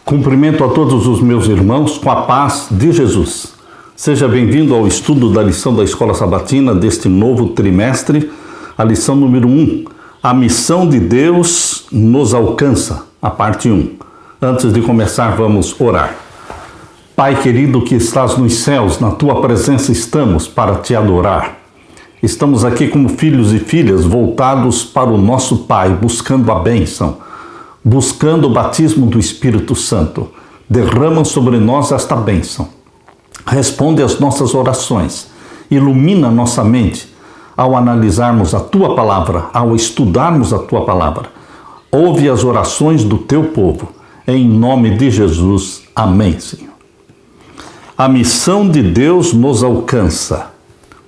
Cumprimento a todos os meus irmãos com a paz de Jesus. Seja bem-vindo ao estudo da lição da Escola Sabatina deste novo trimestre, a lição número 1. A missão de Deus nos alcança, a parte 1. Antes de começar, vamos orar. Pai querido que estás nos céus, na tua presença estamos para te adorar. Estamos aqui como filhos e filhas voltados para o nosso Pai, buscando a bênção, buscando o batismo do Espírito Santo. Derrama sobre nós esta bênção. Responde às nossas orações. Ilumina nossa mente ao analisarmos a Tua Palavra, ao estudarmos a Tua Palavra. Ouve as orações do Teu povo. Em nome de Jesus. Amém, Senhor. A missão de Deus nos alcança.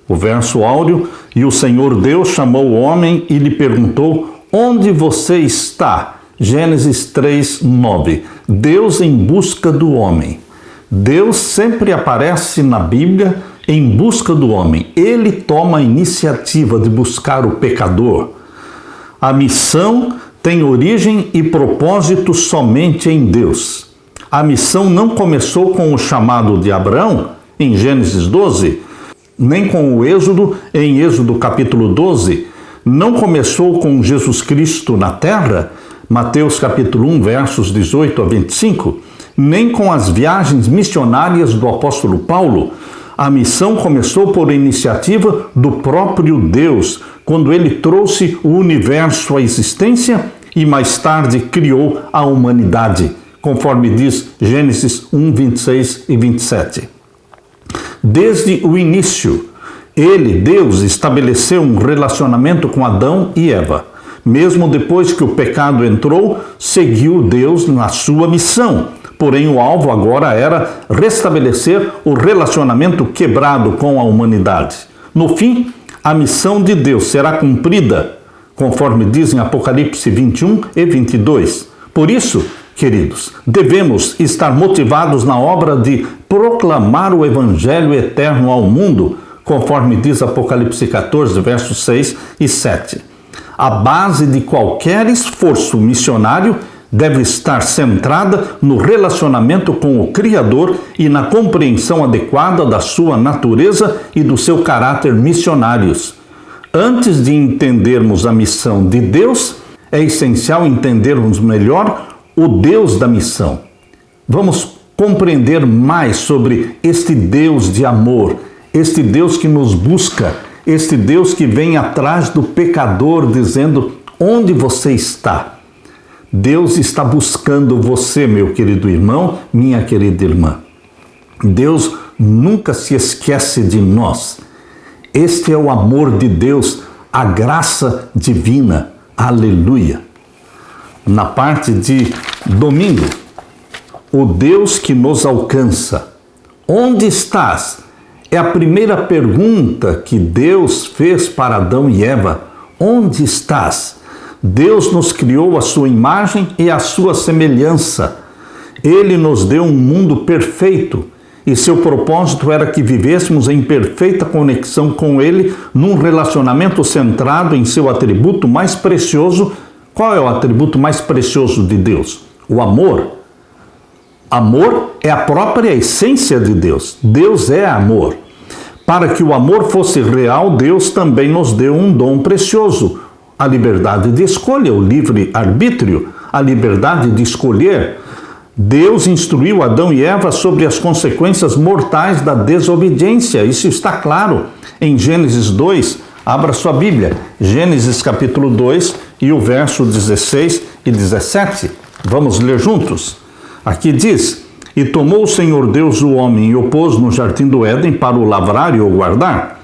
O verso áureo: e o Senhor Deus chamou o homem e lhe perguntou: onde você está? Gênesis 3, 9. Deus em busca do homem. Deus sempre aparece na Bíblia em busca do homem. Ele toma a iniciativa de buscar o pecador. A missão tem origem e propósito somente em Deus. A missão não começou com o chamado de Abraão, em Gênesis 12, nem com o Êxodo, em Êxodo capítulo 12. Não começou com Jesus Cristo na terra, Mateus capítulo 1, versos 18 a 25, nem com as viagens missionárias do apóstolo Paulo. A missão começou por iniciativa do próprio Deus, quando ele trouxe o universo à existência e mais tarde criou a humanidade, conforme diz Gênesis 1, 26 e 27. Desde o início, Deus, estabeleceu um relacionamento com Adão e Eva. Mesmo depois que o pecado entrou, seguiu Deus na sua missão. Porém, o alvo agora era restabelecer o relacionamento quebrado com a humanidade. No fim, a missão de Deus será cumprida, conforme diz em Apocalipse 21 e 22. Por isso, queridos, devemos estar motivados na obra de proclamar o Evangelho eterno ao mundo, conforme diz Apocalipse 14, versos 6 e 7. A base de qualquer esforço missionário deve estar centrada no relacionamento com o Criador e na compreensão adequada da sua natureza e do seu caráter missionários. Antes de entendermos a missão de Deus, é essencial entendermos melhor o Deus da missão. Vamos compreender mais sobre este Deus de amor, este Deus que nos busca, este Deus que vem atrás do pecador dizendo: onde você está? Deus está buscando você, meu querido irmão, minha querida irmã. Deus nunca se esquece de nós. Este é o amor de Deus, a graça divina. Aleluia. Na parte de domingo, o Deus que nos alcança. Onde estás? É a primeira pergunta que Deus fez para Adão e Eva. Onde estás? Deus nos criou à sua imagem e à sua semelhança. Ele nos deu um mundo perfeito e seu propósito era que vivêssemos em perfeita conexão com Ele, num relacionamento centrado em seu atributo mais precioso. Qual é o atributo mais precioso de Deus? O amor. Amor é a própria essência de Deus. Deus é amor. Para que o amor fosse real, Deus também nos deu um dom precioso: a liberdade de escolha, o livre-arbítrio, a liberdade de escolher. Deus instruiu Adão e Eva sobre as consequências mortais da desobediência. Isso está claro em Gênesis 2. Abra sua Bíblia. Gênesis capítulo 2 e o verso 16 e 17. Vamos ler juntos. Aqui diz: e tomou o Senhor Deus o homem e o pôs no jardim do Éden para o lavrar e o guardar.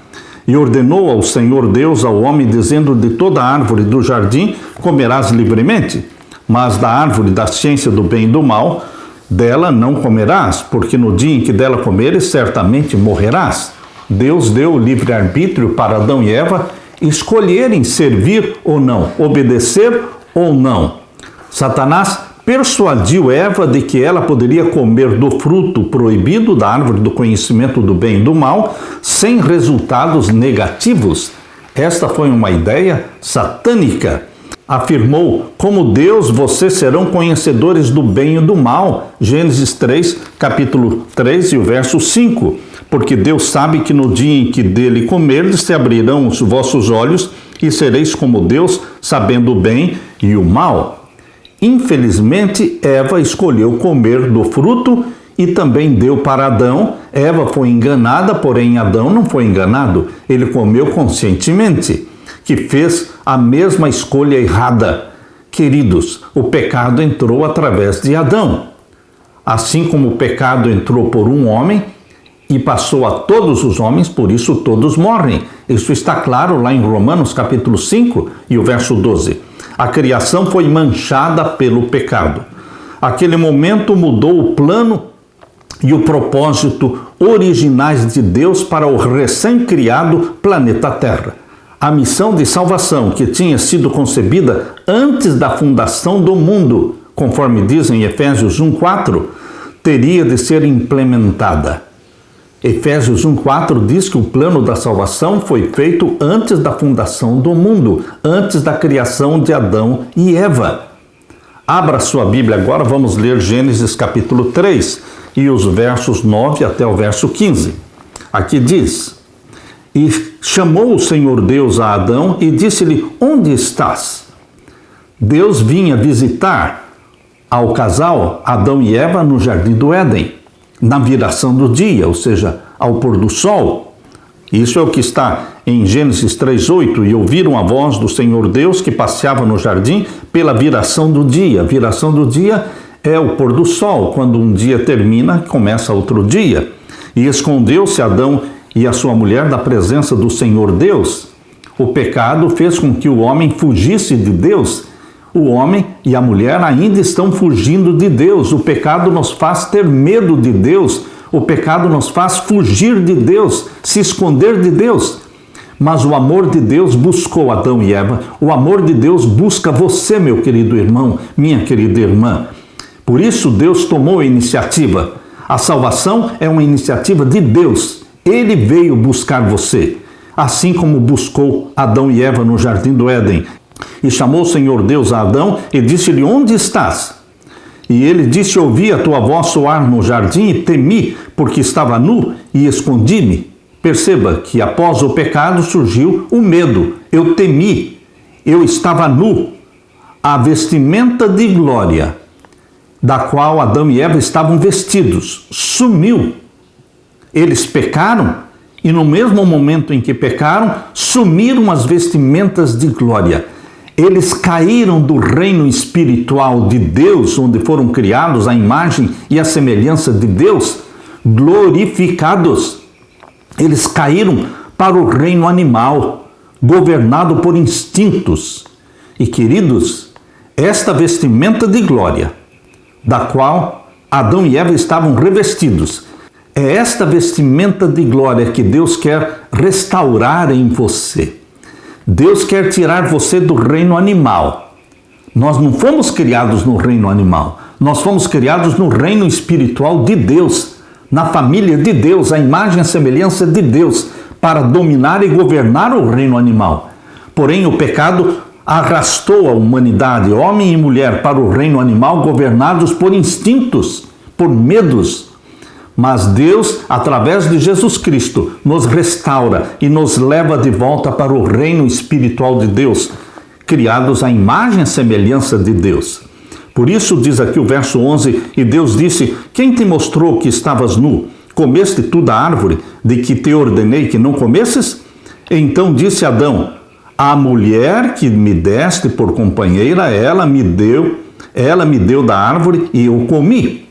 E ordenou ao Senhor Deus ao homem, dizendo: de toda árvore do jardim comerás livremente, mas da árvore da ciência do bem e do mal, dela não comerás, porque no dia em que dela comeres, certamente morrerás. Deus deu o livre-arbítrio para Adão e Eva escolherem servir ou não, obedecer ou não. Satanás persuadiu Eva de que ela poderia comer do fruto proibido da árvore do conhecimento do bem e do mal, sem resultados negativos. Esta foi uma ideia satânica. afirmou: como Deus, vocês serão conhecedores do bem e do mal. Gênesis 3, capítulo 3 e o verso 5. Porque Deus sabe que no dia em que dele comerdes, se abrirão os vossos olhos e sereis como Deus, sabendo o bem e o mal. Infelizmente, Eva escolheu comer do fruto e também deu para Adão. Eva foi enganada, porém Adão não foi enganado. Ele comeu conscientemente, que fez a mesma escolha errada. Queridos, o pecado entrou através de Adão. Assim como o pecado entrou por um homem e passou a todos os homens, por isso todos morrem. Isso está claro lá em Romanos capítulo 5 e o verso 12. A criação foi manchada pelo pecado. Aquele momento mudou o plano e o propósito originais de Deus para o recém-criado planeta Terra. A missão de salvação que tinha sido concebida antes da fundação do mundo, conforme diz em Efésios 1:4, teria de ser implementada. Efésios 1:4 diz que o plano da salvação foi feito antes da fundação do mundo, antes da criação de Adão e Eva. Abra sua Bíblia agora, vamos ler Gênesis capítulo 3 e os versos 9 até o verso 15. Aqui diz: E chamou o Senhor Deus a Adão e disse-lhe: onde estás? Deus vinha visitar ao casal Adão e Eva no jardim do Éden, na viração do dia, ou seja, ao pôr do sol. Isso é o que está em Gênesis 3:8. E ouviram a voz do Senhor Deus que passeava no jardim pela viração do dia. A viração do dia é o pôr do sol. Quando um dia termina, começa outro dia. E escondeu-se Adão e a sua mulher da presença do Senhor Deus. O pecado fez com que o homem fugisse de Deus. O homem e a mulher ainda estão fugindo de Deus. O pecado nos faz ter medo de Deus. O pecado nos faz fugir de Deus, se esconder de Deus. Mas o amor de Deus buscou Adão e Eva. O amor de Deus busca você, meu querido irmão, minha querida irmã. Por isso Deus tomou a iniciativa. A salvação é uma iniciativa de Deus. Ele veio buscar você, assim como buscou Adão e Eva no jardim do Éden. E chamou o Senhor Deus a Adão e disse-lhe: onde estás? E ele disse: ouvi a tua voz soar no jardim e temi, porque estava nu e escondi-me. Perceba que após o pecado surgiu o medo. Eu temi, eu estava nu. A vestimenta de glória, da qual Adão e Eva estavam vestidos, sumiu. Eles pecaram e no mesmo momento em que pecaram, sumiram as vestimentas de glória. Eles caíram do reino espiritual de Deus, onde foram criados à imagem e à semelhança de Deus, glorificados. Eles caíram para o reino animal, governado por instintos. E, queridos, esta vestimenta de glória, da qual Adão e Eva estavam revestidos, é esta vestimenta de glória que Deus quer restaurar em você. Deus quer tirar você do reino animal. Nós não fomos criados no reino animal. Nós fomos criados no reino espiritual de Deus, na família de Deus, a imagem e a semelhança de Deus, para dominar e governar o reino animal. Porém, o pecado arrastou a humanidade, homem e mulher, para o reino animal, governados por instintos, por medos. Mas Deus, através de Jesus Cristo, nos restaura e nos leva de volta para o reino espiritual de Deus, criados à imagem e semelhança de Deus. Por isso diz aqui o verso 11, e Deus disse: quem te mostrou que estavas nu? Comeste tu da árvore de que te ordenei que não comesses? Então disse Adão: a mulher que me deste por companheira, ela me deu da árvore e eu comi.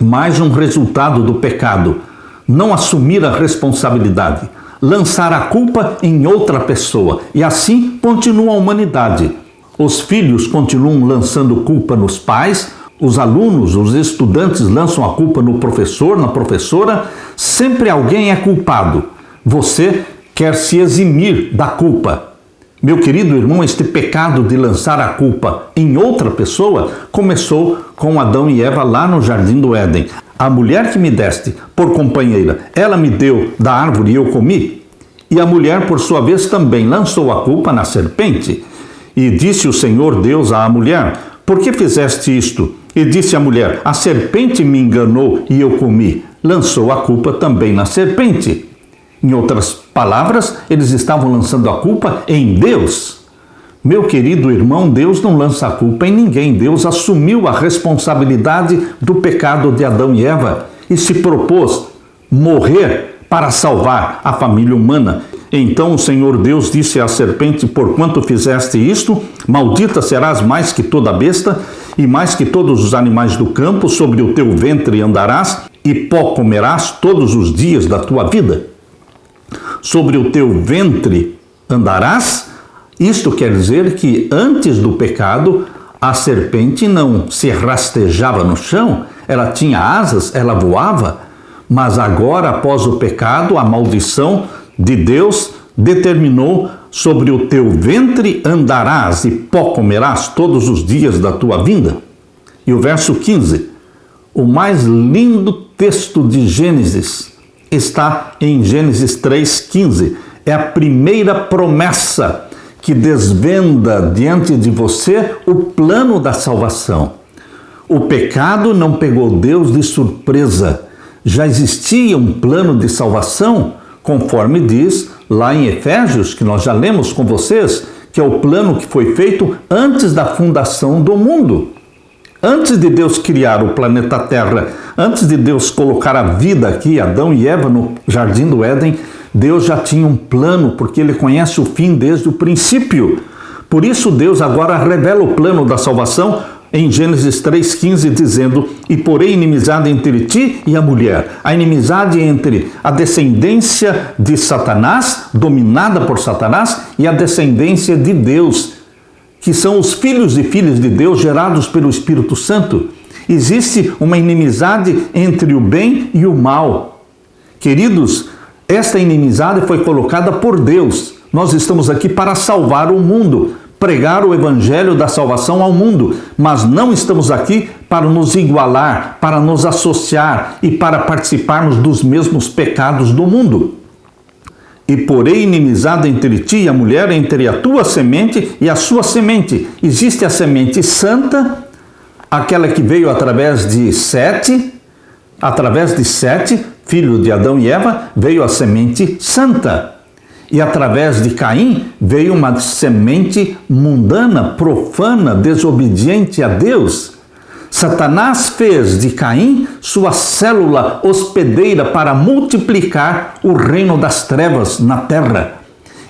Mais um resultado do pecado: não assumir a responsabilidade, lançar a culpa em outra pessoa. E assim continua a humanidade. Os filhos continuam lançando culpa nos pais, os alunos, os estudantes lançam a culpa no professor, na professora. Sempre alguém é culpado. Você quer se eximir da culpa. Meu querido irmão, este pecado de lançar a culpa em outra pessoa começou com Adão e Eva lá no jardim do Éden. A mulher que me deste por companheira, ela me deu da árvore e eu comi. E a mulher, por sua vez, também lançou a culpa na serpente. E disse o Senhor Deus à mulher: por que fizeste isto? E disse a mulher: a serpente me enganou e eu comi. Lançou a culpa também na serpente. Em outras palavras, eles estavam lançando a culpa em Deus. Meu querido irmão, Deus não lança a culpa em ninguém. Deus assumiu a responsabilidade do pecado de Adão e Eva e se propôs morrer para salvar a família humana. Então o Senhor Deus disse à serpente: porquanto fizeste isto, maldita serás mais que toda besta e mais que todos os animais do campo, sobre o teu ventre andarás e pó comerás todos os dias da tua vida. Sobre o teu ventre andarás. Isto quer dizer que antes do pecado, a serpente não se rastejava no chão, ela tinha asas, ela voava, mas agora, após o pecado, a maldição de Deus determinou: sobre o teu ventre andarás e pó comerás todos os dias da tua vida. E o verso 15, o mais lindo texto de Gênesis, está em Gênesis 3,15. É a primeira promessa que desvenda diante de você o plano da salvação. O pecado não pegou Deus de surpresa. Já existia um plano de salvação, conforme diz lá em Efésios, que nós já lemos com vocês, que é o plano que foi feito antes da fundação do mundo. Antes de Deus criar o planeta Terra, antes de Deus colocar a vida aqui, Adão e Eva no Jardim do Éden, Deus já tinha um plano, porque Ele conhece o fim desde o princípio. Por isso Deus agora revela o plano da salvação em Gênesis 3,15, dizendo: e porém inimizade entre ti e a mulher. A inimizade entre a descendência de Satanás, dominada por Satanás, e a descendência de Deus, que são os filhos e filhas de Deus gerados pelo Espírito Santo. Existe uma inimizade entre o bem e o mal. Queridos, esta inimizade foi colocada por Deus. Nós estamos aqui para salvar o mundo, pregar o evangelho da salvação ao mundo, mas não estamos aqui para nos igualar, para nos associar e para participarmos dos mesmos pecados do mundo. E porém inimizade entre ti e a mulher, entre a tua semente e a sua semente. Existe a semente santa, aquela que veio através de Sete, filho de Adão e Eva, veio a semente santa. E através de Caim veio uma semente mundana, profana, desobediente a Deus. Satanás fez de Caim sua célula hospedeira para multiplicar o reino das trevas na terra.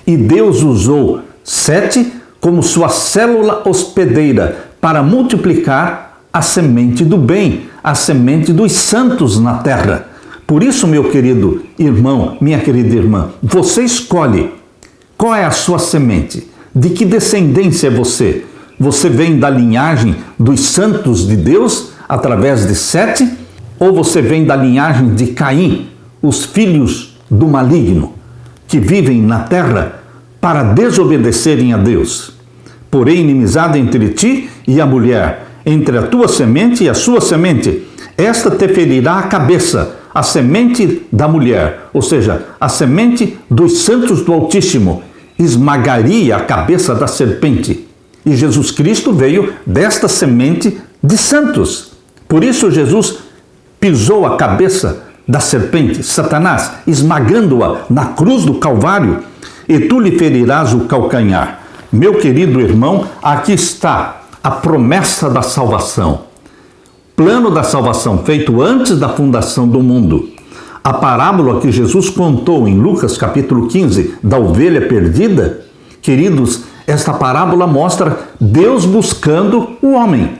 E Deus usou Sete como sua célula hospedeira para multiplicar a semente do bem, a semente dos santos na terra. Por isso, meu querido irmão, minha querida irmã, você escolhe qual é a sua semente, de que descendência é você. Você vem da linhagem dos santos de Deus, através de Sete, ou você vem da linhagem de Caim, os filhos do maligno, que vivem na terra para desobedecerem a Deus? Porém, inimizade entre ti e a mulher, entre a tua semente e a sua semente, esta te ferirá a cabeça, a semente da mulher, ou seja, a semente dos santos do Altíssimo, esmagaria a cabeça da serpente. E Jesus Cristo veio desta semente de santos. Por isso Jesus pisou a cabeça da serpente, Satanás, esmagando-a na cruz do Calvário, e tu lhe ferirás o calcanhar. Meu querido irmão, aqui está a promessa da salvação. Plano da salvação feito antes da fundação do mundo. A parábola que Jesus contou em Lucas capítulo 15 da ovelha perdida, queridos, esta parábola mostra Deus buscando o homem.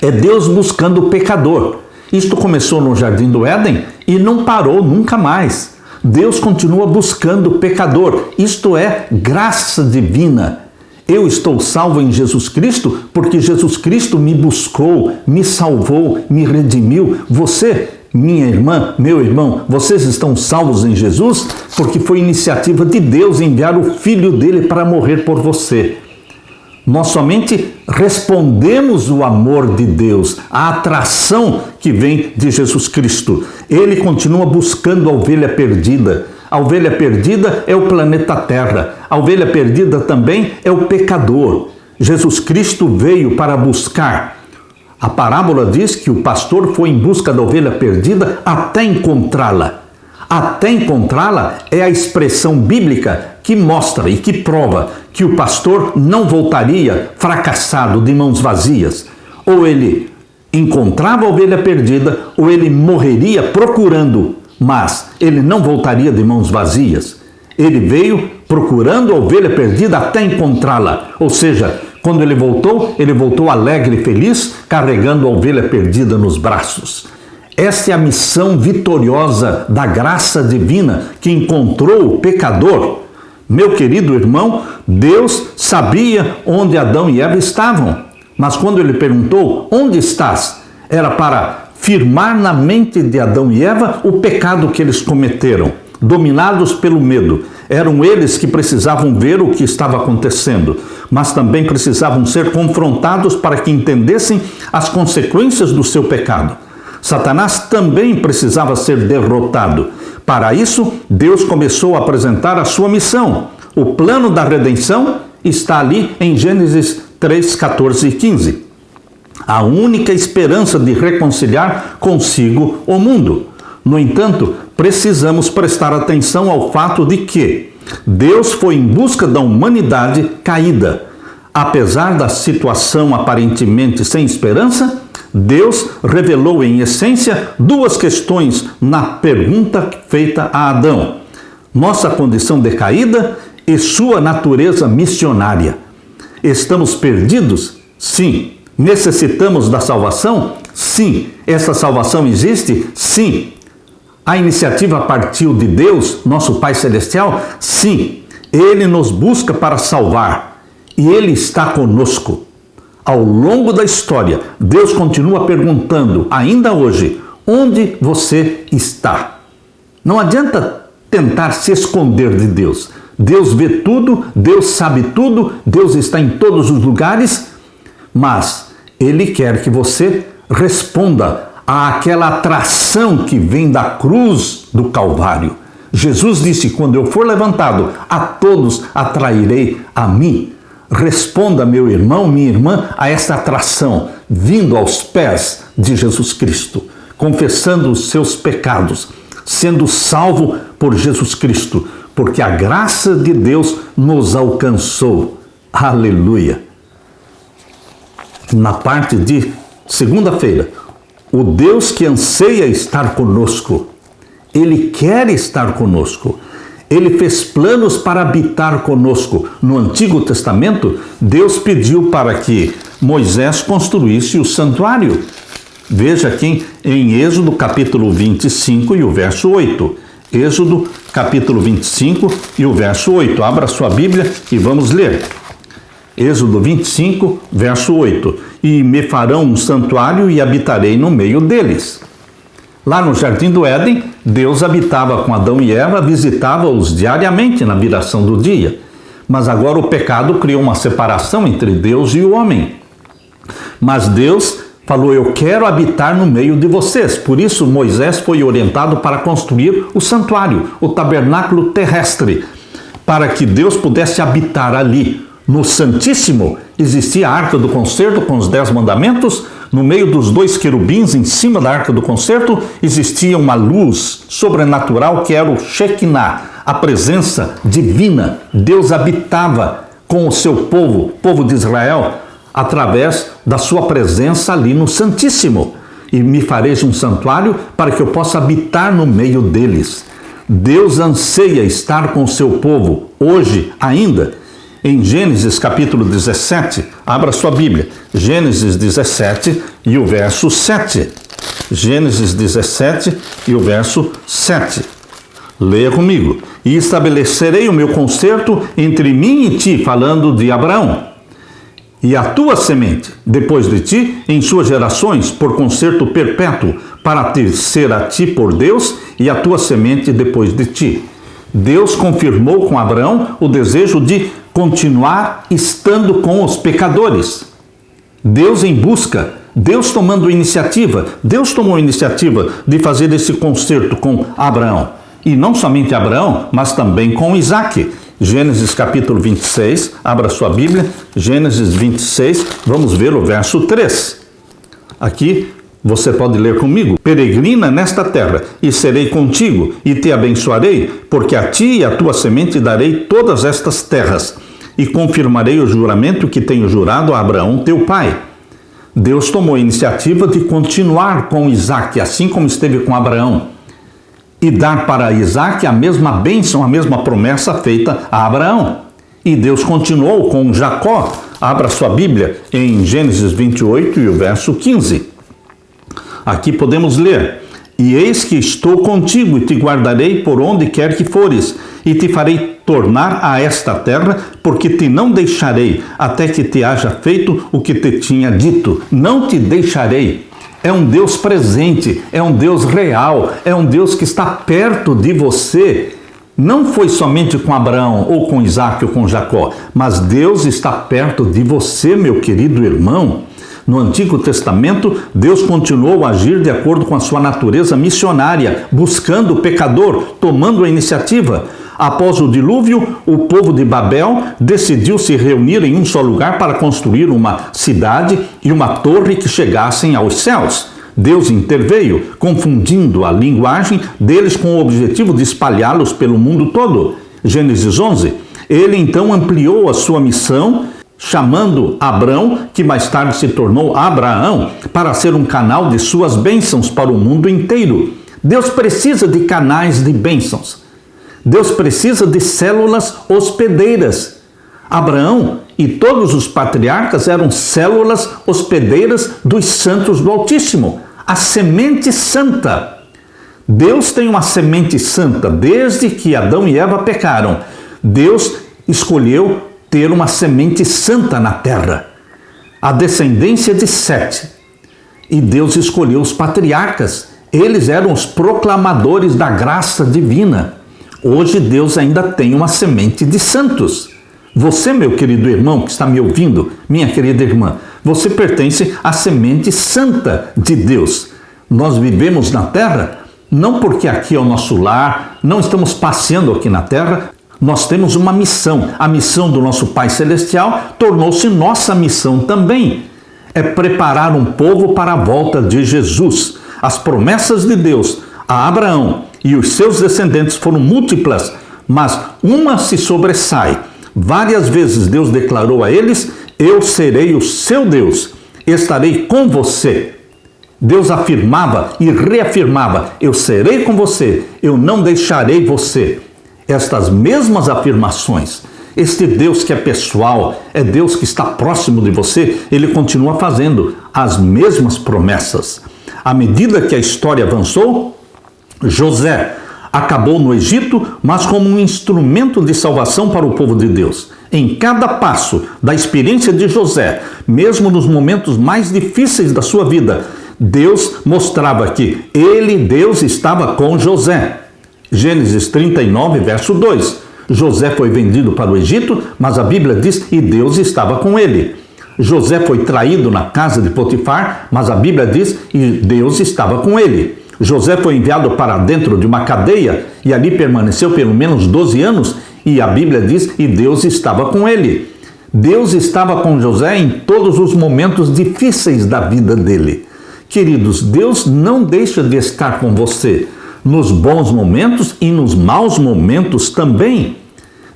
É Deus buscando o pecador. Isto começou no Jardim do Éden e não parou nunca mais. Deus continua buscando o pecador. Isto é graça divina. Eu estou salvo em Jesus Cristo porque Jesus Cristo me buscou, me salvou, me redimiu. Você, minha irmã, meu irmão, vocês estão salvos em Jesus porque foi iniciativa de Deus enviar o Filho dele para morrer por você. Nós somente respondemos o amor de Deus, a atração que vem de Jesus Cristo. Ele continua buscando a ovelha perdida. A ovelha perdida é o planeta Terra. a ovelha perdida também é o pecador. Jesus Cristo veio para buscar. A parábola diz que o pastor foi em busca da ovelha perdida até encontrá-la. Até encontrá-la é a expressão bíblica que mostra e que prova que o pastor não voltaria fracassado de mãos vazias. Ou ele encontrava a ovelha perdida, ou ele morreria procurando, mas ele não voltaria de mãos vazias. Ele veio procurando a ovelha perdida até encontrá-la. Ou seja, quando ele voltou alegre e feliz, carregando a ovelha perdida nos braços. Essa é a missão vitoriosa da graça divina que encontrou o pecador. Meu querido irmão, Deus sabia onde Adão e Eva estavam. Mas quando ele perguntou, onde estás? Era para firmar na mente de Adão e Eva o pecado que eles cometeram. Dominados pelo medo. Eram eles que precisavam ver o que estava acontecendo, mas também precisavam ser confrontados para que entendessem as consequências do seu pecado. Satanás também precisava ser derrotado. Para isso, Deus começou a apresentar a sua missão. O plano da redenção está ali em Gênesis 3, 14 e 15. A única esperança de reconciliar consigo o mundo. No entanto, precisamos prestar atenção ao fato de que Deus foi em busca da humanidade caída. Apesar da situação aparentemente sem esperança, Deus revelou em essência duas questões na pergunta feita a Adão: nossa condição decaída e sua natureza missionária. Estamos perdidos? Sim. Necessitamos da salvação? Sim. Essa salvação existe? Sim. A iniciativa partiu de Deus, nosso Pai Celestial? Sim. Ele nos busca para salvar e Ele está conosco. Ao longo da história, Deus continua perguntando, ainda hoje, onde você está? Não adianta tentar se esconder de Deus. Deus vê tudo, Deus sabe tudo, Deus está em todos os lugares, mas Ele quer que você responda àquela atração que vem da cruz do Calvário. Jesus disse, quando eu for levantado, a todos atrairei a mim. Responda, meu irmão, minha irmã, a esta atração, vindo aos pés de Jesus Cristo, confessando os seus pecados, sendo salvo por Jesus Cristo, porque a graça de Deus nos alcançou. Aleluia! Na parte de segunda-feira, o Deus que anseia estar conosco, Ele quer estar conosco. Ele fez planos para habitar conosco. No Antigo Testamento, Deus pediu para que Moisés construísse o santuário. Veja aqui em Êxodo capítulo 25 e o verso 8. Êxodo capítulo 25 e o verso 8. Abra sua Bíblia e vamos ler. Êxodo 25, verso 8. E me farão um santuário e habitarei no meio deles. Lá no Jardim do Éden, Deus habitava com Adão e Eva, visitava-os diariamente na viração do dia. Mas agora o pecado criou uma separação entre Deus e o homem. Mas Deus falou, eu quero habitar no meio de vocês. Por isso Moisés foi orientado para construir o santuário, o tabernáculo terrestre, para que Deus pudesse habitar ali. No Santíssimo existia a Arca do Concerto com os 10 mandamentos. No meio dos 2 querubins, em cima da Arca do Concerto, existia uma luz sobrenatural que era o Shekinah, a presença divina. Deus habitava com o seu povo, o povo de Israel, através da sua presença ali no Santíssimo. E me fareis um santuário para que eu possa habitar no meio deles. Deus anseia estar com o seu povo, hoje ainda. Em Gênesis capítulo 17, abra sua Bíblia, Gênesis 17 e o verso 7. Gênesis 17 e o verso 7. Leia comigo. E estabelecerei o meu concerto entre mim e ti, falando de Abraão, e a tua semente, depois de ti, em suas gerações, por concerto perpétuo, para te ser a ti por Deus, e a tua semente depois de ti. Deus confirmou com Abraão o desejo de continuar estando com os pecadores. Deus em busca, Deus tomando iniciativa. Deus tomou a iniciativa de fazer esse concerto com Abraão. E não somente Abraão, mas também com Isaque. Gênesis capítulo 26, abra sua Bíblia, Gênesis 26, vamos ver o verso 3. Aqui você pode ler comigo. Peregrina nesta terra, e serei contigo, e te abençoarei, porque a ti e a tua semente darei todas estas terras, e confirmarei o juramento que tenho jurado a Abraão teu pai. Deus tomou a iniciativa de continuar com Isaac, assim como esteve com Abraão, e dar para Isaac a mesma bênção, a mesma promessa feita a Abraão. E Deus continuou com Jacó. Abra sua Bíblia em Gênesis 28 e o verso 15. Aqui podemos ler: E eis que estou contigo e te guardarei por onde quer que fores, e te farei tornar a esta terra, porque te não deixarei, até que te haja feito o que te tinha dito. Não te deixarei. É um Deus presente, é um Deus real, é um Deus que está perto de você. Não foi somente com Abraão, ou com Isaac, ou com Jacó, mas Deus está perto de você, meu querido irmão. No Antigo Testamento, Deus continuou a agir de acordo com a sua natureza missionária, buscando o pecador, tomando a iniciativa. Após o dilúvio, o povo de Babel decidiu se reunir em um só lugar para construir uma cidade e uma torre que chegassem aos céus. Deus interveio, confundindo a linguagem deles com o objetivo de espalhá-los pelo mundo todo. Gênesis 11. Ele então ampliou a sua missão, chamando Abrão, que mais tarde se tornou Abraão, para ser um canal de suas bênçãos para o mundo inteiro. Deus precisa de canais de bênçãos. Deus precisa de células hospedeiras. Abraão e todos os patriarcas eram células hospedeiras dos santos do Altíssimo, a semente santa. Deus tem uma semente santa. Desde que Adão e Eva pecaram, Deus escolheu ter uma semente santa na terra, a descendência de Sete. E Deus escolheu os patriarcas. Eles eram os proclamadores da graça divina. Hoje Deus ainda tem uma semente de santos. Você, meu querido irmão que está me ouvindo, minha querida irmã, você pertence à semente santa de Deus. Nós vivemos na terra não porque aqui é o nosso lar, não estamos passeando aqui na terra. Nós temos uma missão. A missão do nosso Pai Celestial tornou-se nossa missão também. É preparar um povo para a volta de Jesus. As promessas de Deus a Abraão e os seus descendentes foram múltiplas, mas uma se sobressai. Várias vezes Deus declarou a eles: eu serei o seu Deus, estarei com você. Deus afirmava e reafirmava: eu serei com você, eu não deixarei você. Estas mesmas afirmações, este Deus que é pessoal, é Deus que está próximo de você, ele continua fazendo as mesmas promessas. À medida que a história avançou, José acabou no Egito, mas como um instrumento de salvação para o povo de Deus. Em cada passo da experiência de José, mesmo nos momentos mais difíceis da sua vida, Deus mostrava que Deus, estava com José. Gênesis 39, verso 2. José foi vendido para o Egito, mas a Bíblia diz que Deus estava com ele. José foi traído na casa de Potifar, mas a Bíblia diz que Deus estava com ele. José foi enviado para dentro de uma cadeia e ali permaneceu pelo menos 12 anos e a Bíblia diz que Deus estava com ele. Deus estava com José em todos os momentos difíceis da vida dele. Queridos, Deus não deixa de estar com você nos bons momentos e nos maus momentos também.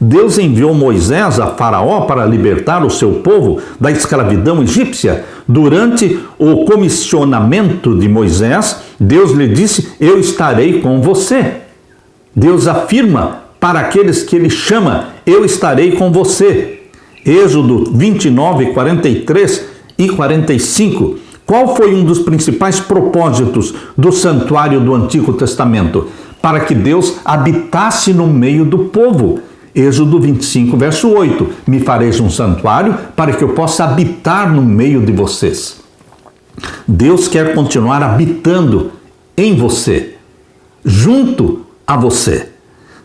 Deus enviou Moisés a Faraó para libertar o seu povo da escravidão egípcia. Durante o comissionamento de Moisés, Deus lhe disse: eu estarei com você. Deus afirma para aqueles que ele chama: eu estarei com você. Êxodo 29, 43 e 45. Qual foi um dos principais propósitos do santuário do Antigo Testamento? Para que Deus habitasse no meio do povo. Êxodo 25, verso 8. Me fareis um santuário para que eu possa habitar no meio de vocês. Deus quer continuar habitando em você, junto a você.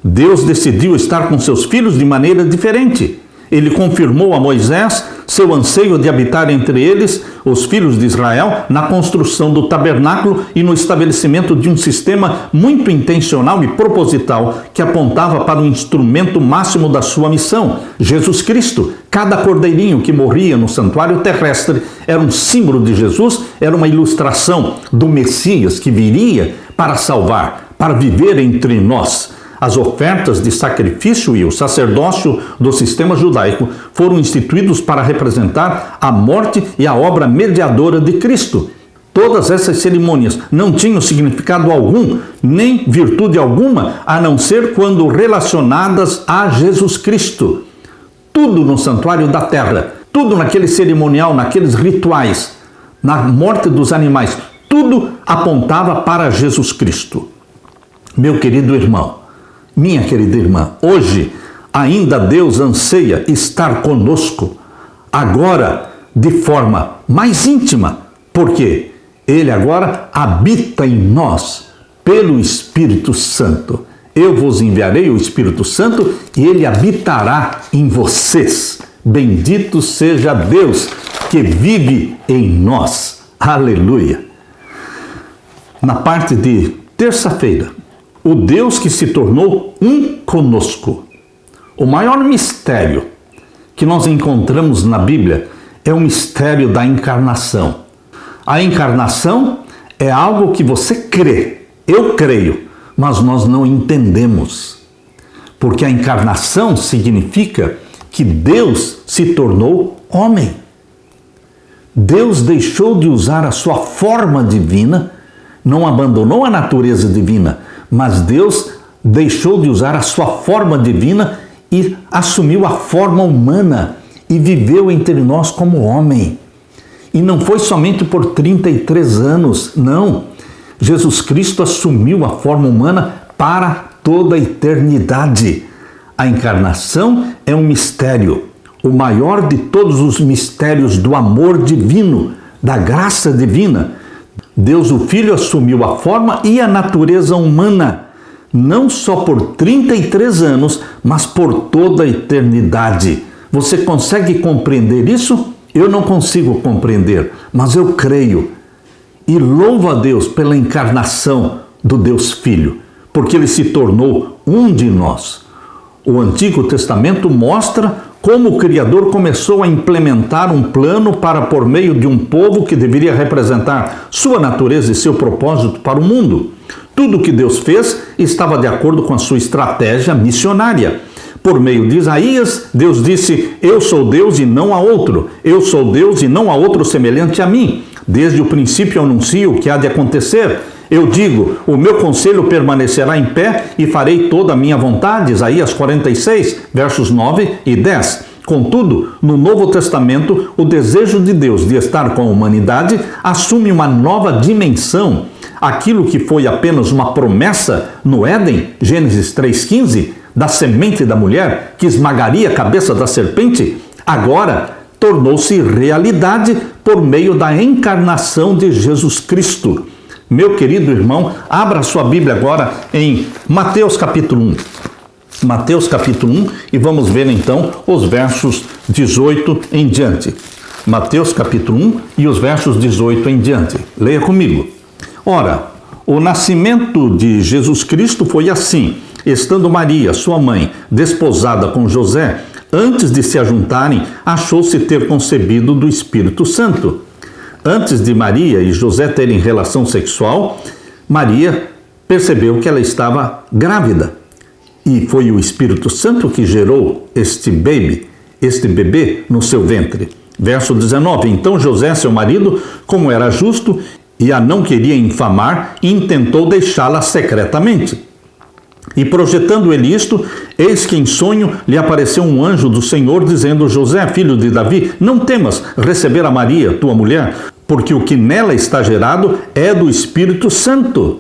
Deus decidiu estar com seus filhos de maneira diferente. Ele confirmou a Moisés seu anseio de habitar entre eles, os filhos de Israel, na construção do tabernáculo e no estabelecimento de um sistema muito intencional e proposital que apontava para o instrumento máximo da sua missão, Jesus Cristo. Cada cordeirinho que morria no santuário terrestre era um símbolo de Jesus, era uma ilustração do Messias que viria para salvar, para viver entre nós. As ofertas de sacrifício e o sacerdócio do sistema judaico foram instituídos para representar a morte e a obra mediadora de Cristo. Todas essas cerimônias não tinham significado algum, nem virtude alguma, a não ser quando relacionadas a Jesus Cristo. Tudo no santuário da terra, tudo naquele cerimonial, naqueles rituais, na morte dos animais, tudo apontava para Jesus Cristo. Meu querido irmão, minha querida irmã, hoje ainda Deus anseia estar conosco, agora de forma mais íntima, porque Ele agora habita em nós pelo Espírito Santo. Eu vos enviarei o Espírito Santo e Ele habitará em vocês. Bendito seja Deus que vive em nós. Aleluia! Na parte de terça-feira, o Deus que se tornou um conosco. O maior mistério que nós encontramos na Bíblia é o mistério da encarnação. A encarnação é algo que você crê, eu creio, mas nós não entendemos. Porque a encarnação significa que Deus se tornou homem. Deus deixou de usar a sua forma divina, não abandonou a natureza divina, mas Deus deixou de usar a sua forma divina e assumiu a forma humana e viveu entre nós como homem. E não foi somente por 33 anos, não. Jesus Cristo assumiu a forma humana para toda a eternidade. A encarnação é um mistério, o maior de todos os mistérios do amor divino, da graça divina. Deus o Filho assumiu a forma e a natureza humana, não só por 33 anos, mas por toda a eternidade. Você consegue compreender isso? Eu não consigo compreender, mas eu creio. E louvo a Deus pela encarnação do Deus Filho, porque Ele se tornou um de nós. O Antigo Testamento mostra como o Criador começou a implementar um plano para, por meio de um povo que deveria representar sua natureza e seu propósito para o mundo. Tudo o que Deus fez estava de acordo com a sua estratégia missionária. Por meio de Isaías, Deus disse: eu sou Deus e não há outro. Eu sou Deus e não há outro semelhante a mim. Desde o princípio anuncio o que há de acontecer. Eu digo, o meu conselho permanecerá em pé e farei toda a minha vontade. Isaías 46, versos 9 e 10. Contudo, no Novo Testamento, o desejo de Deus de estar com a humanidade assume uma nova dimensão. Aquilo que foi apenas uma promessa no Éden, Gênesis 3,15, da semente da mulher que esmagaria a cabeça da serpente, agora tornou-se realidade por meio da encarnação de Jesus Cristo. Meu querido irmão, abra sua Bíblia agora em Mateus capítulo 1. Mateus capítulo 1 e vamos ver então os versos 18 em diante. Mateus capítulo 1 e os versos 18 em diante. Leia comigo. Ora, o nascimento de Jesus Cristo foi assim: estando Maria, sua mãe, desposada com José, antes de se ajuntarem, achou-se ter concebido do Espírito Santo. Antes de Maria e José terem relação sexual, Maria percebeu que ela estava grávida. E foi o Espírito Santo que gerou este bebê no seu ventre. Verso 19. Então José, seu marido, como era justo e a não queria infamar, intentou deixá-la secretamente. E projetando ele isto, eis que em sonho lhe apareceu um anjo do Senhor, dizendo: José, filho de Davi, não temas receber a Maria, tua mulher, porque o que nela está gerado é do Espírito Santo.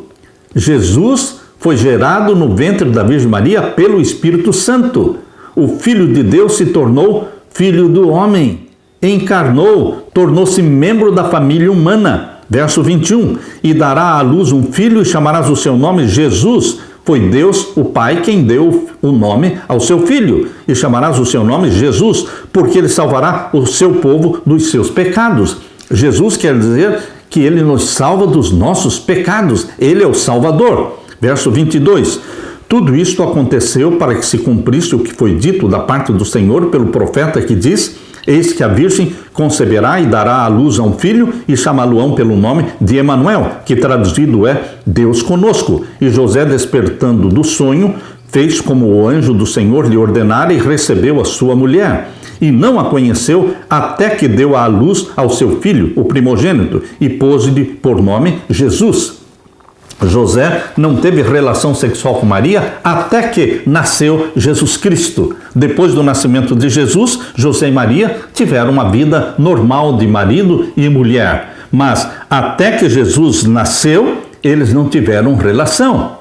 Jesus foi gerado no ventre da Virgem Maria pelo Espírito Santo. O Filho de Deus se tornou filho do homem, encarnou, tornou-se membro da família humana. Verso 21, e dará à luz um filho e chamarás o seu nome Jesus, Foi Deus, o Pai, quem deu o nome ao seu Filho. E chamarás o seu nome Jesus, porque ele salvará o seu povo dos seus pecados. Jesus quer dizer que ele nos salva dos nossos pecados. Ele é o Salvador. Verso 22. Tudo isto aconteceu para que se cumprisse o que foi dito da parte do Senhor pelo profeta que diz: eis que a virgem conceberá e dará à luz a um filho e chamá-lo-ão pelo nome de Emanuel, que traduzido é Deus conosco. E José, despertando do sonho, fez como o anjo do Senhor lhe ordenara e recebeu a sua mulher. E não a conheceu até que deu à luz ao seu filho, o primogênito, e pôs-lhe por nome Jesus. José não teve relação sexual com Maria até que nasceu Jesus Cristo. Depois do nascimento de Jesus, José e Maria tiveram uma vida normal de marido e mulher. Mas até que Jesus nasceu, eles não tiveram relação.